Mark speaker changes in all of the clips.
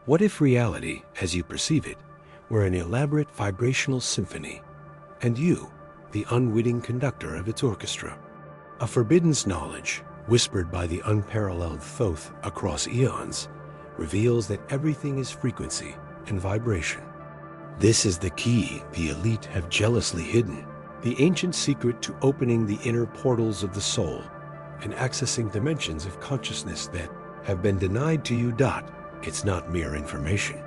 Speaker 1: What if reality, as you perceive it, were an elaborate vibrational symphony, and you, the unwitting conductor of its orchestra? A forbidden knowledge, whispered by the unparalleled Thoth across eons, reveals that everything is frequency and vibration. This is the key the elite have jealously hidden, the ancient secret to opening the inner portals of the soul and accessing dimensions of consciousness that have been denied to you. It's not mere information.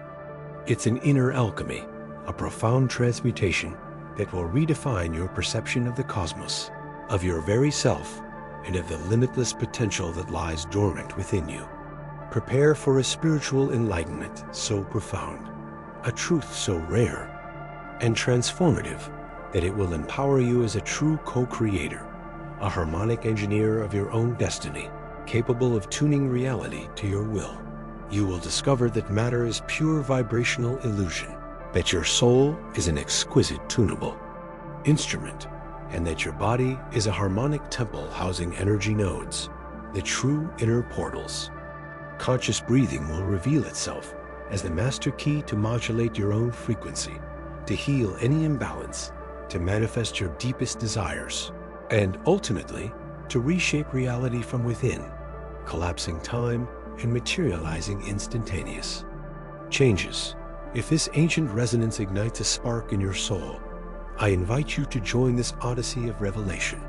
Speaker 1: It's an inner alchemy, a profound transmutation that will redefine your perception of the cosmos, of your very self, and of the limitless potential that lies dormant within you. Prepare for a spiritual enlightenment so profound, a truth so rare and transformative that it will empower you as a true co-creator, a harmonic engineer of your own destiny, capable of tuning reality to your will. You will discover that matter is pure vibrational illusion, that your soul is an exquisite tunable instrument, and that your body is a harmonic temple housing energy nodes, the true inner portals. Conscious breathing will reveal itself as the master key to modulate your own frequency, to heal any imbalance, to manifest your deepest desires, and ultimately to reshape reality from within, collapsing time and materializing instantaneous changes. If this ancient resonance ignites a spark in your soul, I invite you to join this odyssey of revelation.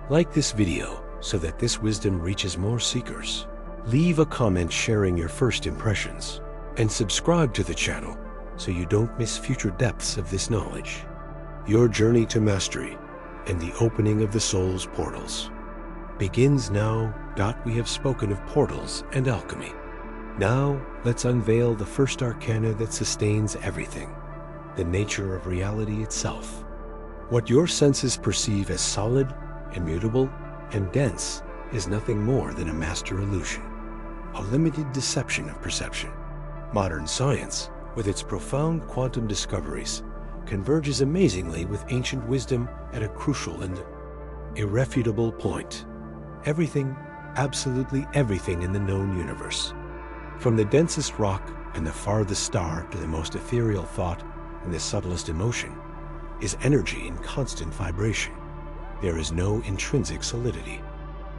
Speaker 1: Like this video so that this wisdom reaches more seekers. Leave a comment sharing your first impressions, and subscribe to the channel so you don't miss future depths of this knowledge. Your journey to mastery and the opening of the soul's portals begins now. We have spoken of portals and alchemy. Now let's unveil the first arcana that sustains everything, the nature of reality itself. What your senses perceive as solid, immutable, and dense is nothing more than a master illusion, a limited deception of perception. Modern science, with its profound quantum discoveries, converges amazingly with ancient wisdom at a crucial and irrefutable point. Everything, absolutely everything in the known universe, from the densest rock and the farthest star to the most ethereal thought and the subtlest emotion, is energy in constant vibration. There is no intrinsic solidity,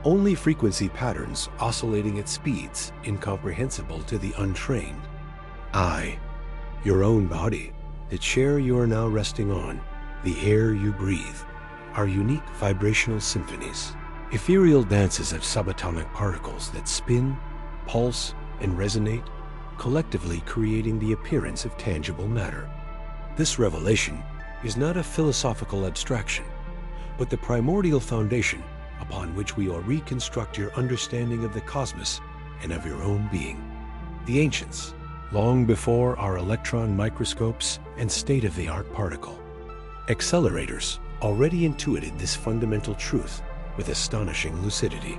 Speaker 1: only frequency patterns oscillating at speeds incomprehensible to the untrained. Your own body, the chair you are now resting on, the air you breathe, are unique vibrational symphonies, ethereal dances of subatomic particles that spin, pulse, and resonate, collectively creating the appearance of tangible matter. This revelation is not a philosophical abstraction, but the primordial foundation upon which we will reconstruct your understanding of the cosmos and of your own being. The ancients, long before our electron microscopes and state-of-the-art particle accelerators, already intuited this fundamental truth with astonishing lucidity.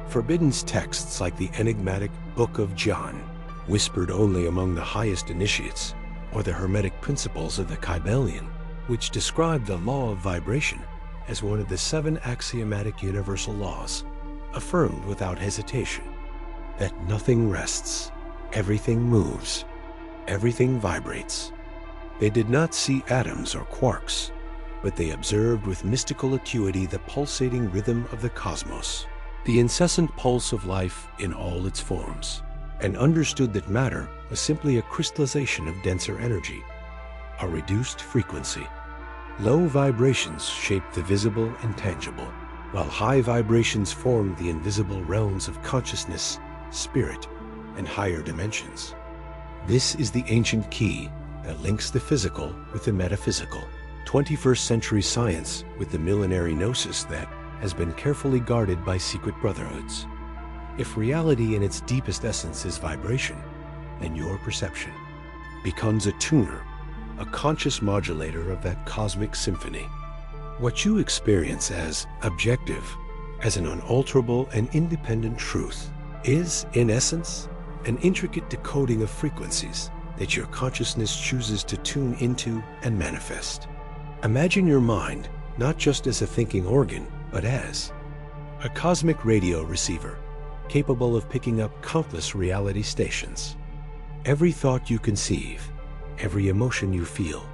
Speaker 1: Forbidden texts like the enigmatic Book of John, whispered only among the highest initiates, or the Hermetic Principles of the Kybalion, which describe the law of vibration as one of the 7 axiomatic universal laws, affirmed without hesitation that nothing rests, everything moves, everything vibrates. They did not see atoms or quarks, but they observed with mystical acuity the pulsating rhythm of the cosmos, the incessant pulse of life in all its forms, and understood that matter was simply a crystallization of denser energy, a reduced frequency. Low vibrations shaped the visible and tangible, while high vibrations formed the invisible realms of consciousness, spirit, and higher dimensions. This is the ancient key that links the physical with the metaphysical, 21st century science with the millenary gnosis that has been carefully guarded by secret brotherhoods. If reality in its deepest essence is vibration, then your perception becomes a tuner, a conscious modulator of that cosmic symphony. What you experience as objective, as an unalterable and independent truth, is, in essence, an intricate decoding of frequencies that your consciousness chooses to tune into and manifest. Imagine your mind not just as a thinking organ, but as a cosmic radio receiver capable of picking up countless reality stations. Every thought you conceive, every emotion you feel,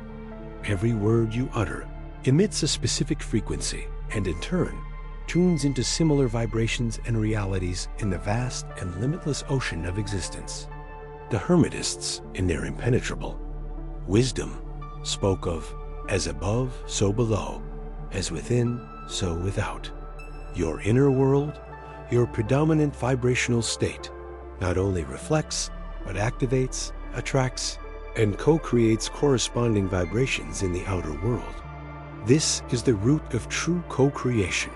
Speaker 1: every word you utter emits a specific frequency and in turn tunes into similar vibrations and realities in the vast and limitless ocean of existence. The Hermetists, in their impenetrable wisdom, spoke of as above, so below, as within, so without. Your inner world, your predominant vibrational state, not only reflects, but activates, attracts, and co-creates corresponding vibrations in the outer world. This is the root of true co-creation,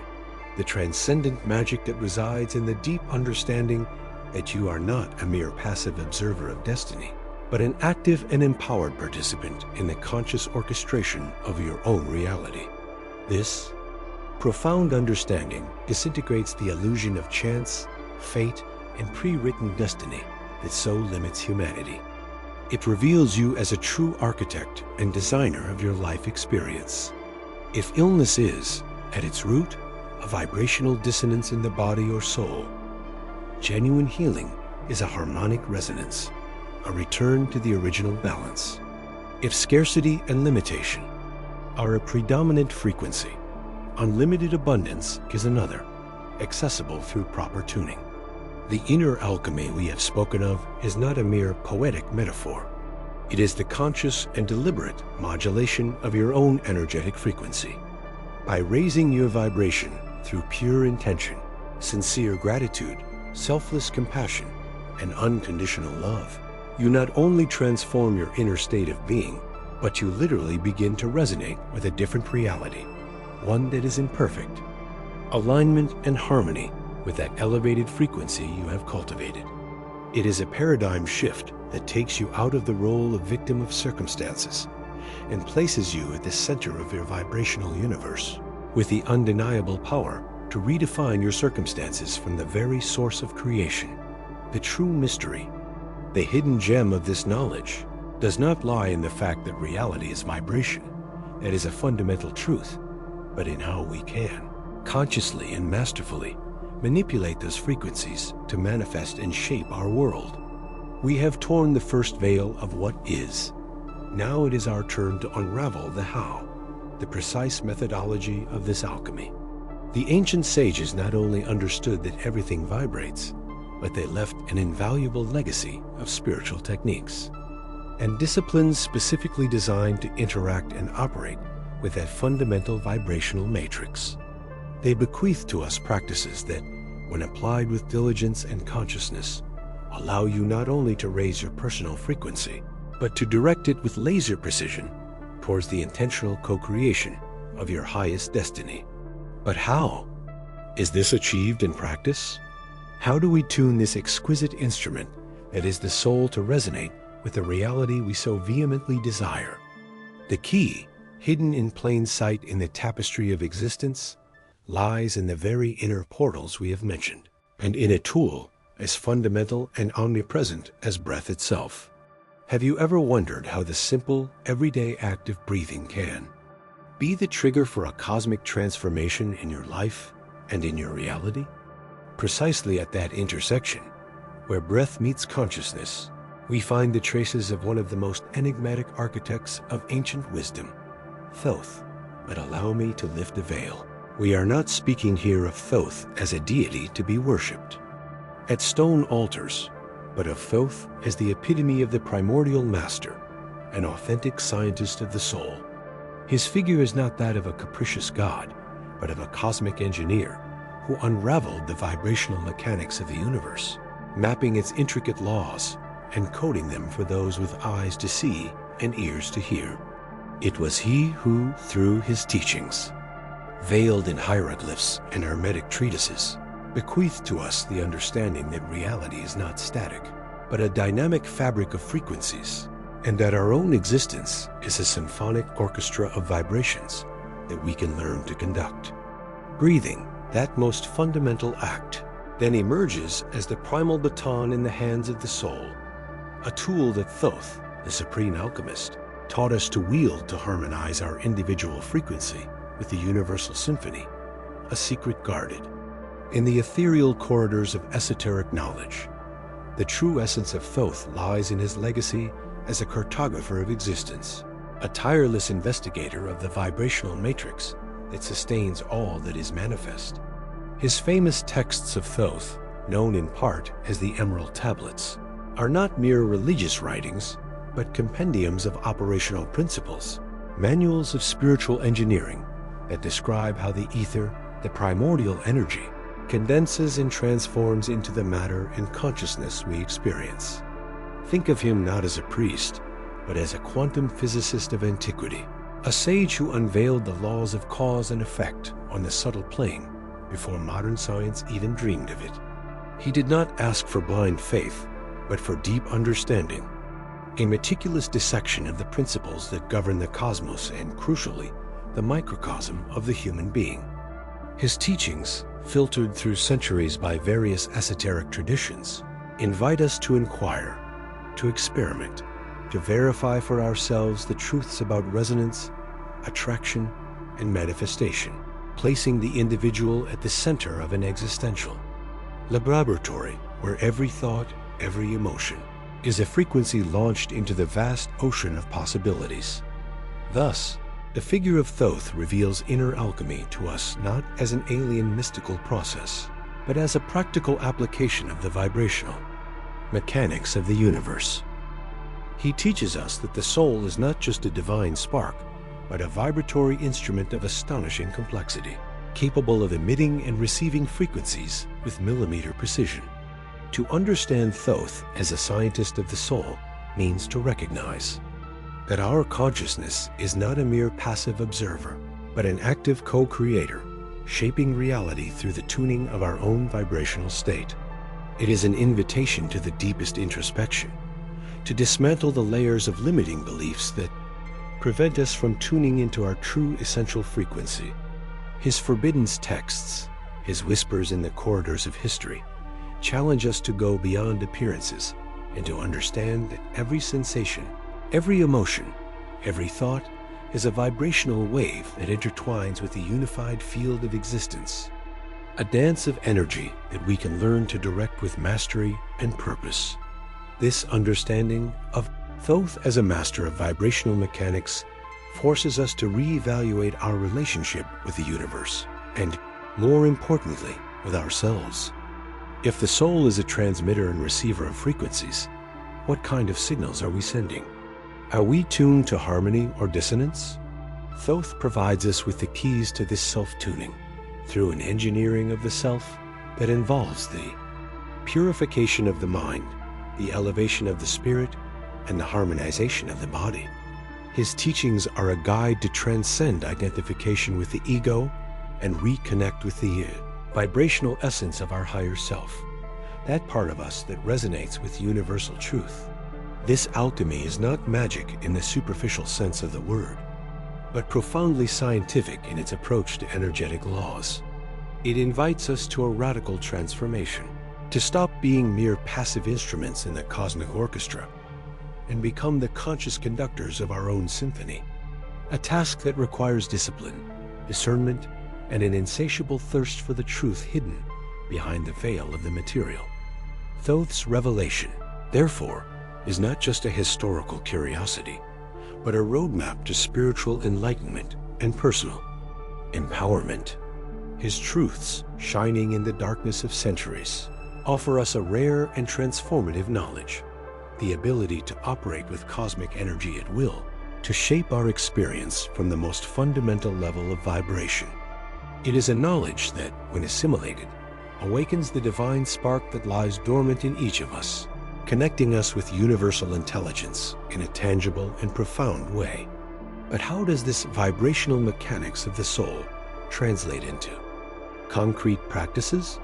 Speaker 1: the transcendent magic that resides in the deep understanding that you are not a mere passive observer of destiny, but an active and empowered participant in the conscious orchestration of your own reality. This profound understanding disintegrates the illusion of chance, fate, and pre-written destiny that so limits humanity. It reveals you as a true architect and designer of your life experience. If illness is, at its root, a vibrational dissonance in the body or soul, genuine healing is a harmonic resonance, a return to the original balance. If scarcity and limitation are a predominant frequency, unlimited abundance is another, accessible through proper tuning. The inner alchemy we have spoken of is not a mere poetic metaphor. It is the conscious and deliberate modulation of your own energetic frequency. By raising your vibration through pure intention, sincere gratitude, selfless compassion, and unconditional love, you not only transform your inner state of being, but you literally begin to resonate with a different reality, one that is in perfect alignment and harmony with that elevated frequency you have cultivated. It is a paradigm shift that takes you out of the role of victim of circumstances and places you at the center of your vibrational universe, with the undeniable power to redefine your circumstances from the very source of creation. The true mystery, the hidden gem of this knowledge, does not lie in the fact that reality is vibration. That is a fundamental truth, but in how we can, consciously and masterfully, manipulate those frequencies to manifest and shape our world. We have torn the first veil of what is. Now it is our turn to unravel the how, the precise methodology of this alchemy. The ancient sages not only understood that everything vibrates, but they left an invaluable legacy of spiritual techniques and disciplines specifically designed to interact and operate with that fundamental vibrational matrix. They bequeath to us practices that, when applied with diligence and consciousness, allow you not only to raise your personal frequency, but to direct it with laser precision towards the intentional co-creation of your highest destiny. But how? Is this achieved in practice? How do we tune this exquisite instrument that is the soul to resonate with the reality we so vehemently desire? The key, hidden in plain sight in the tapestry of existence, lies in the very inner portals we have mentioned, and in a tool as fundamental and omnipresent as breath itself. Have you ever wondered how the simple, everyday act of breathing can be the trigger for a cosmic transformation in your life and in your reality? Precisely at that intersection, where breath meets consciousness, we find the traces of one of the most enigmatic architects of ancient wisdom, Thoth. But allow me to lift the veil. We are not speaking here of Thoth as a deity to be worshipped at stone altars, but of Thoth as the epitome of the primordial master, an authentic scientist of the soul. His figure is not that of a capricious god, but of a cosmic engineer who unraveled the vibrational mechanics of the universe, mapping its intricate laws and coding them for those with eyes to see and ears to hear. It was he who, through his teachings, veiled in hieroglyphs and hermetic treatises, bequeathed to us the understanding that reality is not static, but a dynamic fabric of frequencies, and that our own existence is a symphonic orchestra of vibrations that we can learn to conduct. Breathing, that most fundamental act, then emerges as the primal baton in the hands of the soul, a tool that Thoth, the supreme alchemist, taught us to wield to harmonize our individual frequency with the universal symphony, a secret guarded in the ethereal corridors of esoteric knowledge. The true essence of Thoth lies in his legacy as a cartographer of existence, a tireless investigator of the vibrational matrix that sustains all that is manifest. His famous texts of Thoth, known in part as the Emerald Tablets, are not mere religious writings, but compendiums of operational principles, manuals of spiritual engineering that describe how the ether, the primordial energy, condenses and transforms into the matter and consciousness we experience. Think of him not as a priest, but as a quantum physicist of antiquity, a sage who unveiled the laws of cause and effect on the subtle plane before modern science even dreamed of it. He did not ask for blind faith, but for deep understanding, a meticulous dissection of the principles that govern the cosmos and, crucially, the microcosm of the human being. His teachings, filtered through centuries by various esoteric traditions, invite us to inquire, to experiment, to verify for ourselves the truths about resonance, attraction, and manifestation, placing the individual at the center of an existential laboratory where every thought, every emotion, is a frequency launched into the vast ocean of possibilities. Thus, the figure of Thoth reveals inner alchemy to us not as an alien mystical process, but as a practical application of the vibrational mechanics of the universe. He teaches us that the soul is not just a divine spark, but a vibratory instrument of astonishing complexity, capable of emitting and receiving frequencies with millimeter precision. To understand Thoth as a scientist of the soul means to recognize that our consciousness is not a mere passive observer, but an active co-creator, shaping reality through the tuning of our own vibrational state. It is an invitation to the deepest introspection, to dismantle the layers of limiting beliefs that prevent us from tuning into our true essential frequency. His forbidden texts, his whispers in the corridors of history, challenge us to go beyond appearances and to understand that every sensation, every emotion, every thought is a vibrational wave that intertwines with the unified field of existence, a dance of energy that we can learn to direct with mastery and purpose. This understanding of Thoth as a master of vibrational mechanics forces us to reevaluate our relationship with the universe and, more importantly, with ourselves. If the soul is a transmitter and receiver of frequencies, what kind of signals are we sending? Are we tuned to harmony or dissonance? Thoth provides us with the keys to this self-tuning through an engineering of the self that involves the purification of the mind, the elevation of the spirit, and the harmonization of the body. His teachings are a guide to transcend identification with the ego and reconnect with the vibrational essence of our higher self, that part of us that resonates with universal truth. This alchemy is not magic in the superficial sense of the word, but profoundly scientific in its approach to energetic laws. It invites us to a radical transformation, to stop being mere passive instruments in the cosmic orchestra and become the conscious conductors of our own symphony, a task that requires discipline, discernment, and an insatiable thirst for the truth hidden behind the veil of the material. Thoth's revelation, therefore, is not just a historical curiosity, but a roadmap to spiritual enlightenment and personal empowerment. His truths, shining in the darkness of centuries, offer us a rare and transformative knowledge, the ability to operate with cosmic energy at will, to shape our experience from the most fundamental level of vibration. It is a knowledge that, when assimilated, awakens the divine spark that lies dormant in each of us, connecting us with universal intelligence in a tangible and profound way. But how does this vibrational mechanics of the soul translate into concrete practices?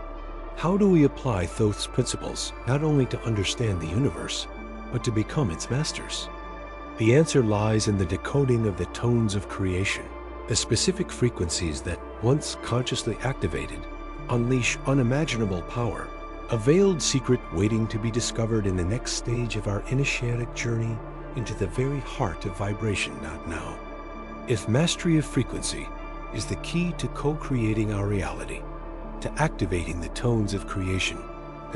Speaker 1: How do we apply Thoth's principles not only to understand the universe, but to become its masters? The answer lies in the decoding of the tones of creation, the specific frequencies that, once consciously activated, unleash unimaginable power, a veiled secret waiting to be discovered in the next stage of our initiatic journey into the very heart of vibration not now. If mastery of frequency is the key to co-creating our reality, to activating the tones of creation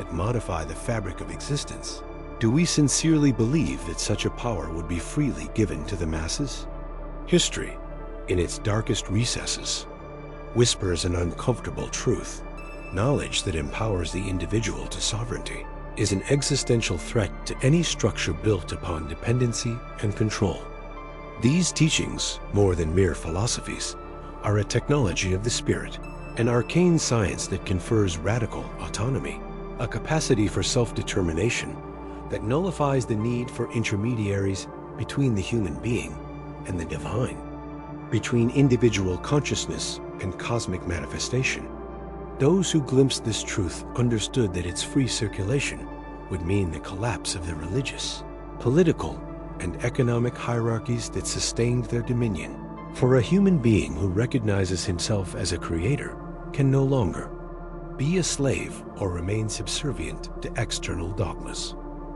Speaker 1: that modify the fabric of existence, do we sincerely believe that such a power would be freely given to the masses? History, in its darkest recesses, whispers an uncomfortable truth. Knowledge that empowers the individual to sovereignty is an existential threat to any structure built upon dependency and control. These teachings, more than mere philosophies, are a technology of the spirit, an arcane science that confers radical autonomy, a capacity for self-determination that nullifies the need for intermediaries between the human being and the divine, between individual consciousness and cosmic manifestation. Those who glimpsed this truth understood that its free circulation would mean the collapse of the religious, political, and economic hierarchies that sustained their dominion. For a human being who recognizes himself as a creator can no longer be a slave or remain subservient to external dogmas.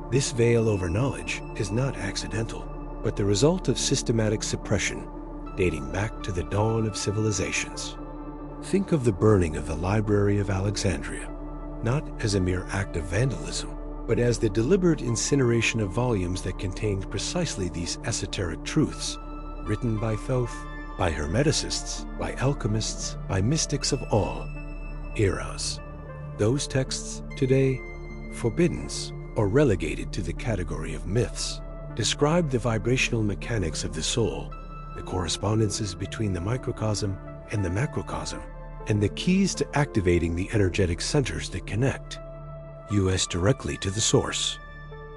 Speaker 1: This veil over knowledge is not accidental, but the result of systematic suppression dating back to the dawn of civilizations. Think of the burning of the Library of Alexandria, not as a mere act of vandalism, but as the deliberate incineration of volumes that contained precisely these esoteric truths, written by Thoth, by Hermeticists, by alchemists, by mystics of all eras. Those texts, today forbidden or relegated to the category of myths, describe the vibrational mechanics of the soul, the correspondences between the microcosm and the macrocosm, and the keys to activating the energetic centers that connect us directly to the source.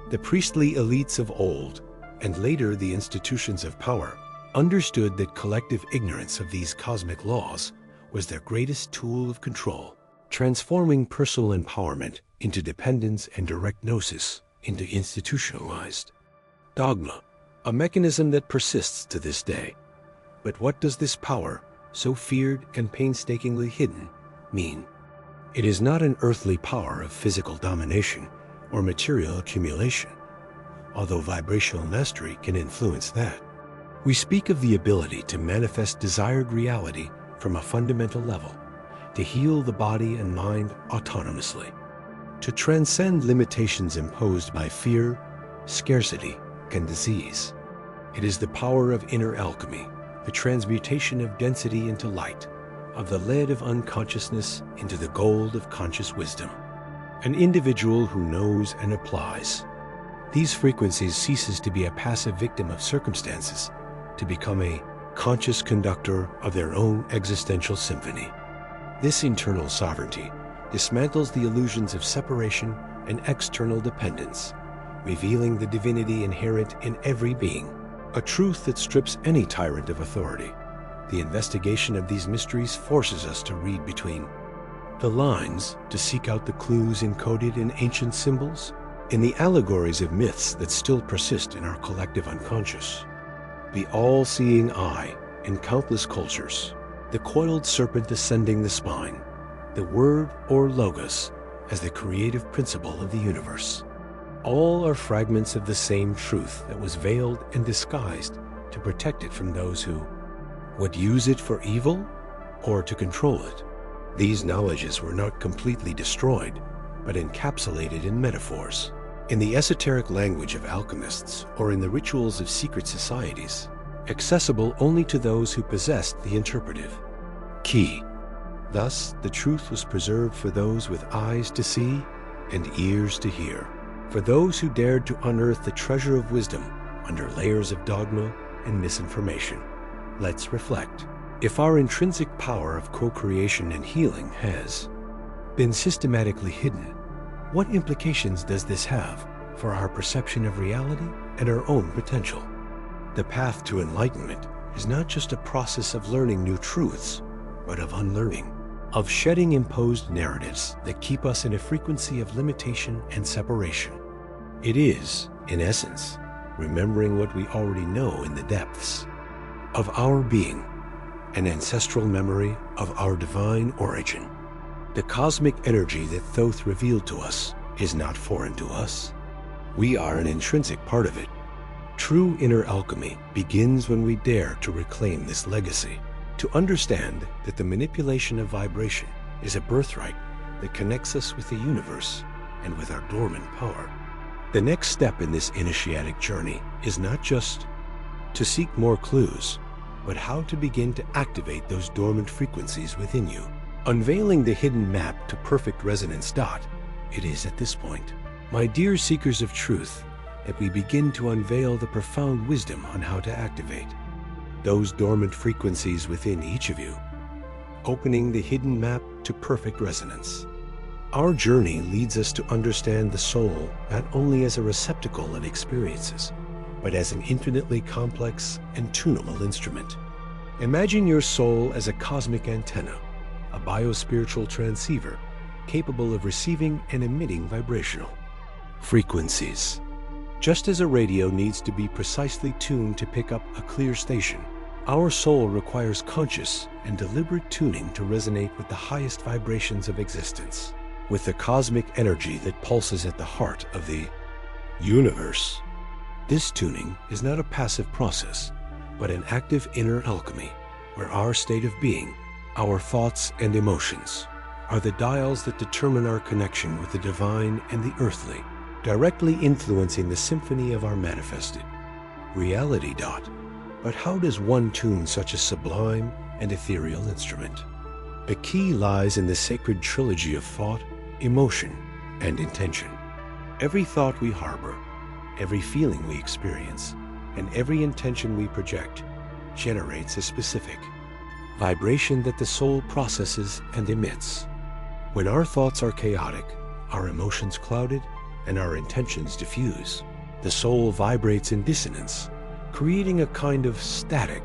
Speaker 1: The priestly elites of old, and later the institutions of power, understood that collective ignorance of these cosmic laws was their greatest tool of control, transforming personal empowerment into dependence and direct gnosis into institutionalized dogma, a mechanism that persists to this day. But what does this power, so feared and painstakingly hidden, mean? It is not an earthly power of physical domination or material accumulation, although vibrational mastery can influence that. We speak of the ability to manifest desired reality from a fundamental level, to heal the body and mind autonomously, to transcend limitations imposed by fear, scarcity, and disease. It is the power of inner alchemy, the transmutation of density into light, of the lead of unconsciousness into the gold of conscious wisdom. An individual who knows and applies these frequencies ceases to be a passive victim of circumstances to become a conscious conductor of their own existential symphony. This internal sovereignty dismantles the illusions of separation and external dependence, revealing the divinity inherent in every being, a truth that strips any tyrant of authority. The investigation of these mysteries forces us to read between the lines, to seek out the clues encoded in ancient symbols, in the allegories of myths that still persist in our collective unconscious. The all-seeing eye in countless cultures, the coiled serpent ascending the spine, the word or logos as the creative principle of the universe. All are fragments of the same truth that was veiled and disguised to protect it from those who would use it for evil or to control it. These knowledges were not completely destroyed, but encapsulated in metaphors, in the esoteric language of alchemists, or in the rituals of secret societies, accessible only to those who possessed the interpretive key. Thus, the truth was preserved for those with eyes to see and ears to hear, for those who dared to unearth the treasure of wisdom under layers of dogma and misinformation. Let's reflect. If our intrinsic power of co-creation and healing has been systematically hidden, what implications does this have for our perception of reality and our own potential? The path to enlightenment is not just a process of learning new truths, but of unlearning, of shedding imposed narratives that keep us in a frequency of limitation and separation. It is, in essence, remembering what we already know in the depths of our being, an ancestral memory of our divine origin. The cosmic energy that Thoth revealed to us is not foreign to us. We are an intrinsic part of it. True inner alchemy begins when we dare to reclaim this legacy, to understand that the manipulation of vibration is a birthright that connects us with the universe and with our dormant power. The next step in this initiatic journey is not just to seek more clues, but how to begin to activate those dormant frequencies within you. Unveiling the hidden map to perfect resonance. It is at this point, my dear seekers of truth, that we begin to unveil the profound wisdom on how to activate those dormant frequencies within each of you, opening the hidden map to perfect resonance. Our journey leads us to understand the soul not only as a receptacle of experiences, but as an infinitely complex and tunable instrument. Imagine your soul as a cosmic antenna, a biospiritual transceiver capable of receiving and emitting vibrational frequencies. Just as a radio needs to be precisely tuned to pick up a clear station, our soul requires conscious and deliberate tuning to resonate with the highest vibrations of existence, with the cosmic energy that pulses at the heart of the universe. This tuning is not a passive process, but an active inner alchemy, where our state of being, our thoughts and emotions, are the dials that determine our connection with the divine and the earthly, directly influencing the symphony of our manifested reality. But how does one tune such a sublime and ethereal instrument? The key lies in the sacred trilogy of thought, emotion, and intention. Every thought we harbor, every feeling we experience, and every intention we project generates a specific vibration that the soul processes and emits. When our thoughts are chaotic, our emotions clouded, and our intentions diffuse, the soul vibrates in dissonance, creating a kind of static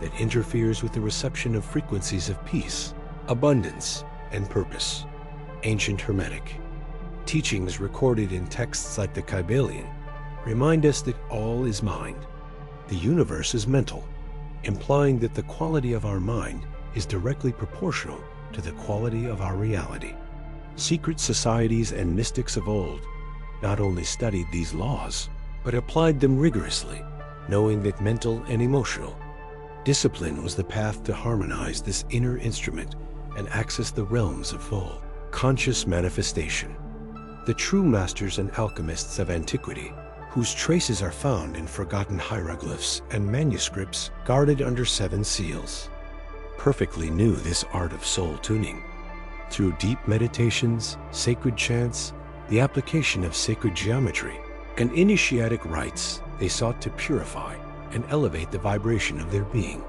Speaker 1: that interferes with the reception of frequencies of peace, abundance, and purpose. Ancient Hermetic teachings recorded in texts like the Kybalion remind us that all is mind. The universe is mental, implying that the quality of our mind is directly proportional to the quality of our reality. Secret societies and mystics of old not only studied these laws, but applied them rigorously, knowing that mental and emotional discipline was the path to harmonize this inner instrument and access the realms of full conscious manifestation. The true masters and alchemists of antiquity, whose traces are found in forgotten hieroglyphs and manuscripts guarded under 7 seals, perfectly knew this art of soul tuning. Through deep meditations, sacred chants, the application of sacred geometry, and initiatic rites, they sought to purify and elevate the vibration of their being.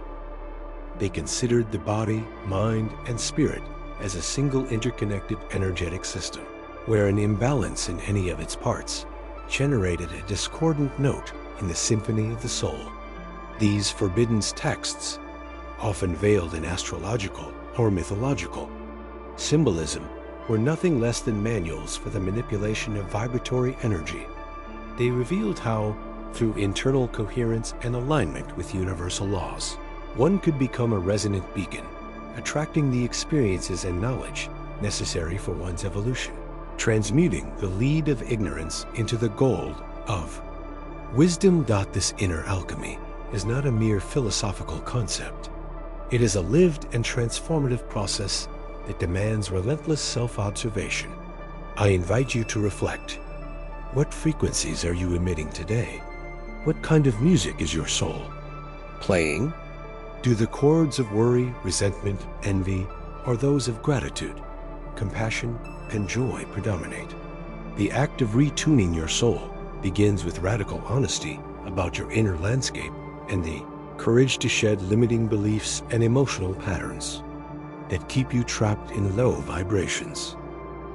Speaker 1: They considered the body, mind, and spirit as a single interconnected energetic system, where an imbalance in any of its parts generated a discordant note in the symphony of the soul. These forbidden texts, often veiled in astrological or mythological symbolism, were nothing less than manuals for the manipulation of vibratory energy. They revealed how, through internal coherence and alignment with universal laws, one could become a resonant beacon, attracting the experiences and knowledge necessary for one's evolution, transmuting the lead of ignorance into the gold of wisdom. This inner alchemy is not a mere philosophical concept. It is a lived and transformative process that demands relentless self-observation. I invite you to reflect. What frequencies are you emitting today? What kind of music is your soul playing? Do the chords of worry, resentment, envy, or those of gratitude, compassion, and joy predominate? The act of retuning your soul begins with radical honesty about your inner landscape and the courage to shed limiting beliefs and emotional patterns that keep you trapped in low vibrations.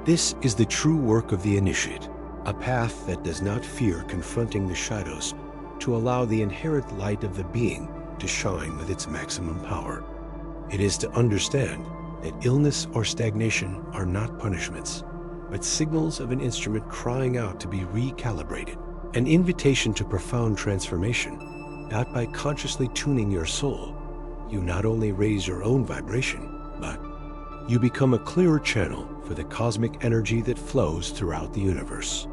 Speaker 1: This is the true work of the initiate, a path that does not fear confronting the shadows to allow the inherent light of the being to shine with its maximum power. It is to understand that illness or stagnation are not punishments, but signals of an instrument crying out to be recalibrated, an invitation to profound transformation. Not by consciously tuning your soul, you not only raise your own vibration, but you become a clearer channel for the cosmic energy that flows throughout the universe.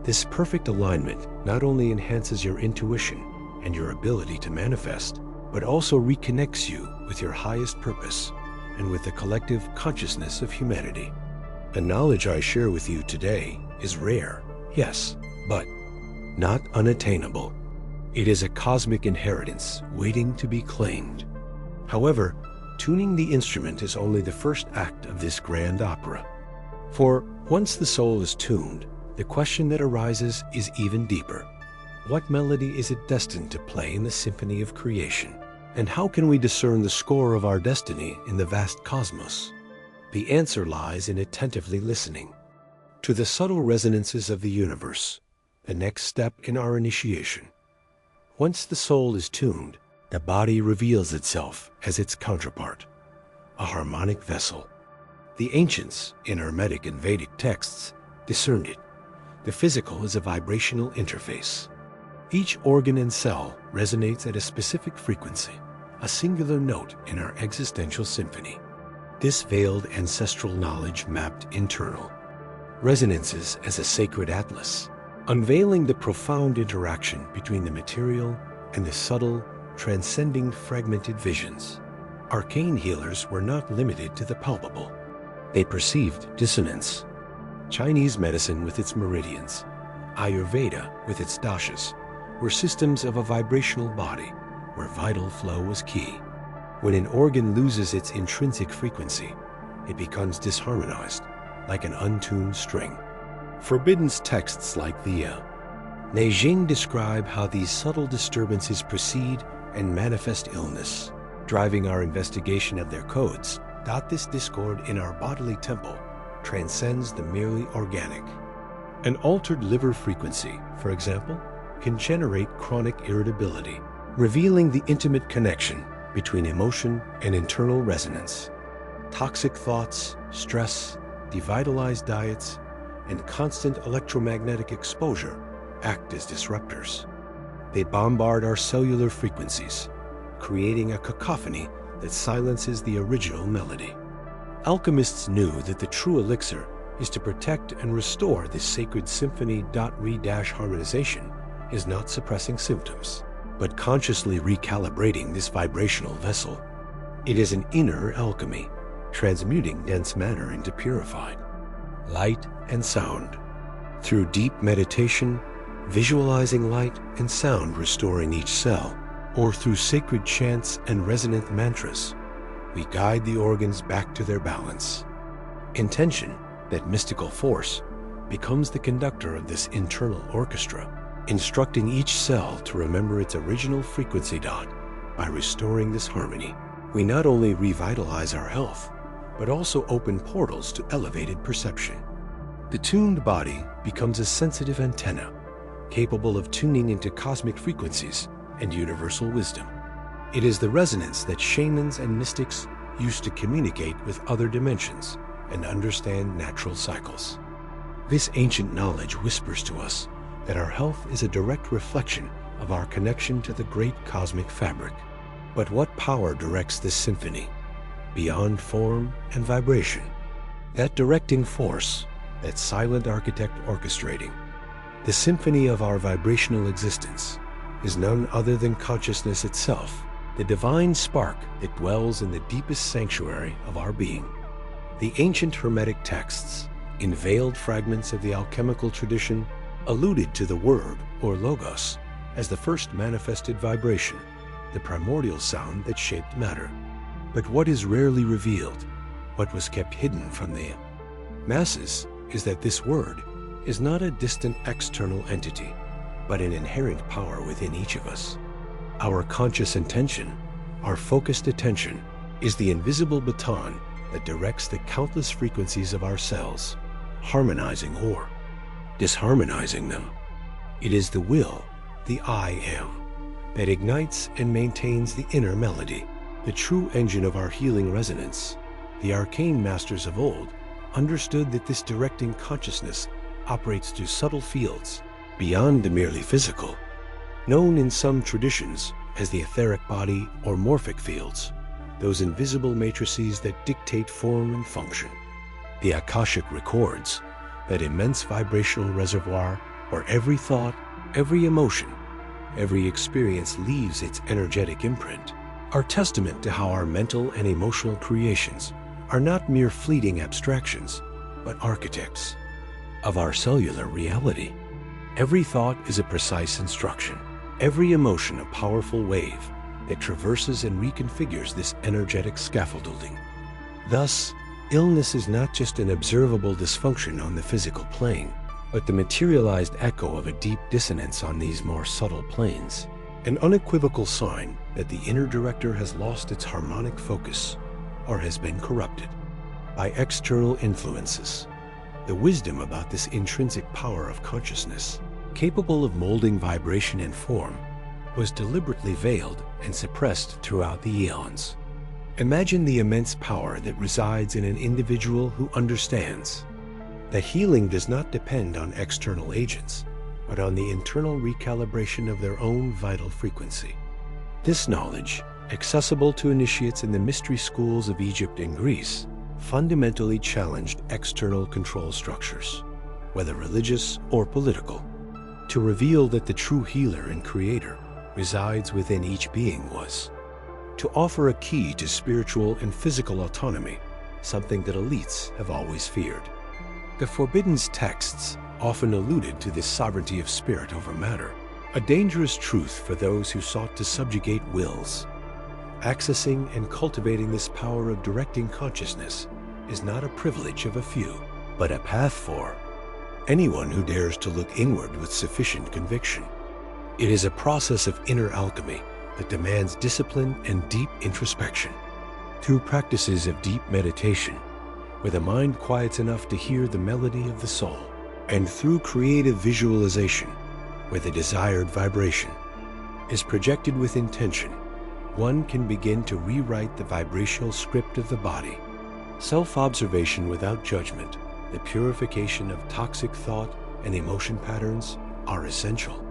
Speaker 1: This perfect alignment not only enhances your intuition and your ability to manifest, but also reconnects you with your highest purpose and with the collective consciousness of humanity. The knowledge I share with you today is rare, yes, but not unattainable. It is a cosmic inheritance waiting to be claimed. However, tuning the instrument is only the first act of this grand opera. For once the soul is tuned, the question that arises is even deeper. What melody is it destined to play in the symphony of creation? And how can we discern the score of our destiny in the vast cosmos? The answer lies in attentively listening to the subtle resonances of the universe, the next step in our initiation. Once the soul is tuned, the body reveals itself as its counterpart, a harmonic vessel. The ancients, in Hermetic and Vedic texts, discerned it. The physical is a vibrational interface. Each organ and cell resonates at a specific frequency, a singular note in our existential symphony. This veiled ancestral knowledge mapped internal resonances as a sacred atlas, unveiling the profound interaction between the material and the subtle, transcending fragmented visions. Arcane healers were not limited to the palpable. They perceived dissonance. Chinese medicine with its meridians, Ayurveda with its dashas, were systems of a vibrational body where vital flow was key. When an organ loses its intrinsic frequency, it becomes disharmonized, like an untuned string. Forbidden texts like the Neijing describe how these subtle disturbances precede and manifest illness. Driving our investigation of their codes, this discord in our bodily temple transcends the merely organic. An altered liver frequency, for example, can generate chronic irritability, revealing the intimate connection between emotion and internal resonance. Toxic thoughts, stress, devitalized diets, and constant electromagnetic exposure act as disruptors. They bombard our cellular frequencies, creating a cacophony that silences the original melody. Alchemists knew that the true elixir is to protect and restore this sacred symphony. Harmonization is not suppressing symptoms, but consciously recalibrating this vibrational vessel. It is an inner alchemy, transmuting dense matter into purified light and sound. Through deep meditation, visualizing light and sound restoring each cell, or through sacred chants and resonant mantras, we guide the organs back to their balance. Intention, that mystical force, becomes the conductor of this internal orchestra, instructing each cell to remember its original frequency. By restoring this harmony, we not only revitalize our health, but also open portals to elevated perception. The tuned body becomes a sensitive antenna, capable of tuning into cosmic frequencies and universal wisdom. It is the resonance that shamans and mystics use to communicate with other dimensions and understand natural cycles. This ancient knowledge whispers to us that our health is a direct reflection of our connection to the great cosmic fabric. But what power directs this symphony? Beyond form and vibration, that directing force, that silent architect orchestrating the symphony of our vibrational existence, is none other than consciousness itself, the divine spark that dwells in the deepest sanctuary of our being. The ancient Hermetic texts, in veiled fragments of the alchemical tradition, alluded to the word, or logos, as the first manifested vibration, the primordial sound that shaped matter. But what is rarely revealed, what was kept hidden from the masses, is that this word is not a distant external entity, but an inherent power within each of us. Our conscious intention, our focused attention, is the invisible baton that directs the countless frequencies of our cells, harmonizing or disharmonizing them. It is the will, the I am, that ignites and maintains the inner melody, the true engine of our healing resonance. The arcane masters of old understood that this directing consciousness operates through subtle fields beyond the merely physical, known in some traditions as the etheric body or morphic fields, those invisible matrices that dictate form and function. The Akashic records, that immense vibrational reservoir where every thought, every emotion, every experience leaves its energetic imprint, are testament to how our mental and emotional creations are not mere fleeting abstractions, but architects of our cellular reality. Every thought is a precise instruction, every emotion a powerful wave that traverses and reconfigures this energetic scaffolding. Thus, illness is not just an observable dysfunction on the physical plane, but the materialized echo of a deep dissonance on these more subtle planes, an unequivocal sign that the inner director has lost its harmonic focus or has been corrupted by external influences. The wisdom about this intrinsic power of consciousness, capable of molding vibration and form, was deliberately veiled and suppressed throughout the eons. Imagine the immense power that resides in an individual who understands that healing does not depend on external agents, but on the internal recalibration of their own vital frequency. This knowledge, accessible to initiates in the mystery schools of Egypt and Greece, fundamentally challenged external control structures, whether religious or political, to reveal that the true healer and creator resides within each being was to offer a key to spiritual and physical autonomy, something that elites have always feared. The forbidden texts often alluded to this sovereignty of spirit over matter, a dangerous truth for those who sought to subjugate wills. Accessing and cultivating this power of directing consciousness is not a privilege of a few, but a path for anyone who dares to look inward with sufficient conviction. It is a process of inner alchemy that demands discipline and deep introspection. Through practices of deep meditation, where the mind quiets enough to hear the melody of the soul, and through creative visualization, where the desired vibration is projected with intention, one can begin to rewrite the vibrational script of the body. Self-observation without judgment, the purification of toxic thought and emotion patterns are essential.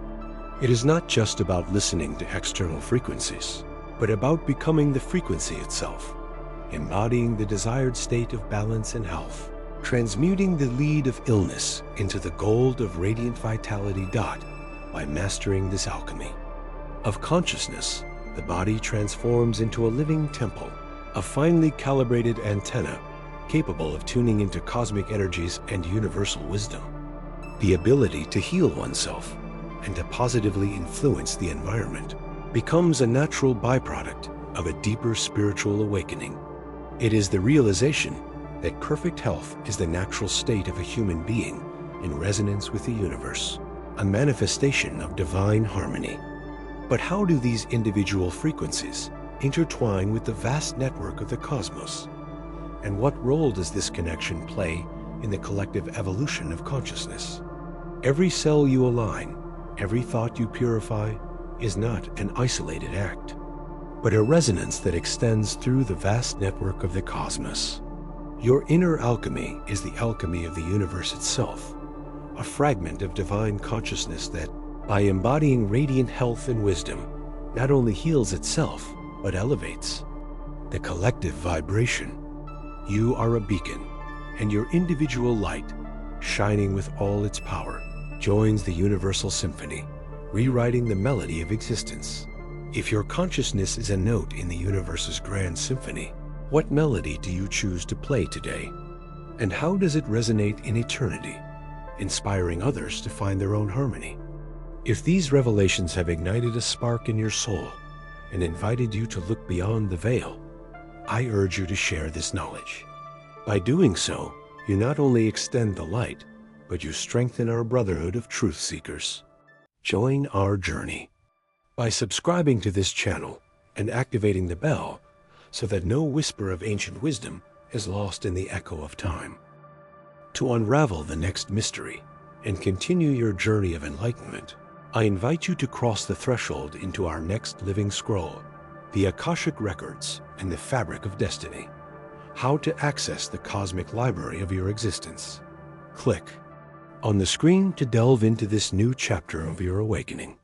Speaker 1: It is not just about listening to external frequencies, but about becoming the frequency itself, embodying the desired state of balance and health, transmuting the lead of illness into the gold of radiant vitality. By mastering this alchemy of consciousness, the body transforms into a living temple, a finely calibrated antenna capable of tuning into cosmic energies and universal wisdom. The ability to heal oneself and to positively influence the environment becomes a natural byproduct of a deeper spiritual awakening. It is the realization that perfect health is the natural state of a human being in resonance with the universe, a manifestation of divine harmony. But how do these individual frequencies intertwine with the vast network of the cosmos? And what role does this connection play in the collective evolution of consciousness? Every cell you align, every thought you purify, is not an isolated act, but a resonance that extends through the vast network of the cosmos. Your inner alchemy is the alchemy of the universe itself, a fragment of divine consciousness that, by embodying radiant health and wisdom, not only heals itself, but elevates the collective vibration. You are a beacon, and your individual light, shining with all its power, joins the universal symphony, rewriting the melody of existence. If your consciousness is a note in the universe's grand symphony, what melody do you choose to play today? And how does it resonate in eternity, inspiring others to find their own harmony? If these revelations have ignited a spark in your soul and invited you to look beyond the veil, I urge you to share this knowledge. By doing so, you not only extend the light, but you strengthen our brotherhood of truth seekers. Join our journey by subscribing to this channel and activating the bell so that no whisper of ancient wisdom is lost in the echo of time. To unravel the next mystery and continue your journey of enlightenment, I invite you to cross the threshold into our next living scroll, the Akashic Records and the Fabric of Destiny. How to access the cosmic library of your existence. Click on the screen to delve into this new chapter of your awakening.